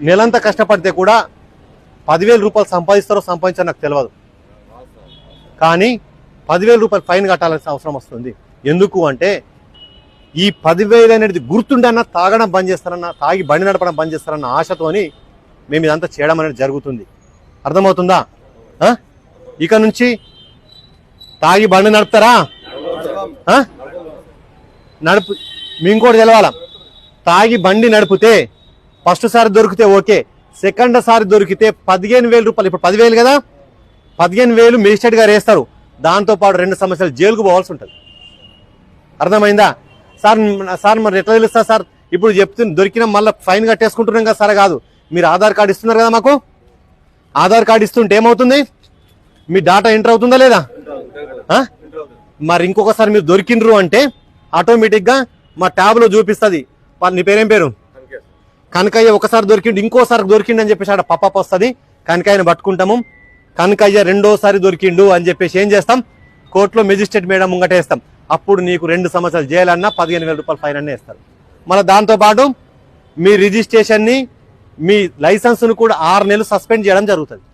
నెలంతా కష్టపడితే కూడా 10,000 రూపాయలు సంపాదిస్తారో సంపాదించారో నాకు తెలియదు, కానీ 10,000 రూపాయలు ఫైన్ కట్టాల్సిన అవసరం వస్తుంది. ఎందుకు అంటే ఈ 10,000 అనేది గుర్తుండన్నా తాగడం బంద్ చేస్తారన్న, తాగి బండి నడపడం బంద్ చేస్తారన్న ఆశతోని మేము ఇదంతా చేయడం అనేది జరుగుతుంది. అర్థమవుతుందా? ఇక నుంచి తాగి బండి నడుపుతారా? నడుపు మేము కూడా తెలవాలా. తాగి బండి నడిపితే ఫస్ట్ సారి దొరికితే ఓకే, సెకండ్ సారి దొరికితే 15,000 రూపాయలు. ఇప్పుడు 10,000 కదా, 15,000 మేజిస్ట్రేట్ గారు వేస్తారు. దాంతోపాటు 2 సంవత్సరాలు జైలుకు పోవాల్సి ఉంటుంది. అర్థమైందా? సార్ మరి ఎట్లా తెలుస్తా సార్? ఇప్పుడు చెప్తున్నా దొరికినా మళ్ళీ ఫైన్ కట్టేసుకుంటున్నాం కదా సార్. కాదు, మీరు ఆధార్ కార్డు ఇస్తున్నారు కదా మాకు. ఆధార్ కార్డు ఇస్తుంటే ఏమవుతుంది? మీ డాటా ఎంటర్ అవుతుందా లేదా? మరి ఇంకొకసారి మీరు దొరికిండ్రు అంటే ఆటోమేటిక్గా మా ట్యాబ్లో చూపిస్తుంది. నీ పేరేం పేరు? కనకయ్య. ఒకసారి దొరికిండు, ఇంకోసారి దొరికిండు అని చెప్పేసి ఆడ పప్ప వస్తుంది. కనకయ్యను పట్టుకుంటాము. కనకయ్య రెండోసారి దొరికిండు అని చెప్పేసి ఏం చేస్తాం? కోర్టులో మెజిస్ట్రేట్ మేడం ముంగటేస్తాం. అప్పుడు నీకు 2 సంవత్సరాలు జైలు అన్నా 15,000 రూపాయలు ఫైన్ అన్నీ వేస్తారు. మళ్ళీ దాంతోపాటు మీ రిజిస్ట్రేషన్ని, మీ లైసెన్స్ను కూడా 6 నెలలు సస్పెండ్ చేయడం జరుగుతుంది.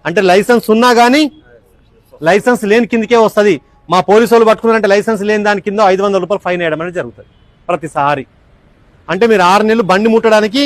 అంటే లైసెన్స్ ఉన్నా కానీ లైసెన్స్ లేని కిందకే వస్తుంది. మా పోలీసు వాళ్ళు పట్టుకున్నారంటే లైసెన్స్ లేని దాని కింద 500 రూపాయలు ఫైన్ వేయడం అనేది జరుగుతుంది ప్రతిసారి. అంటే మీరు 6 నెలలు బండి ముట్టడానికి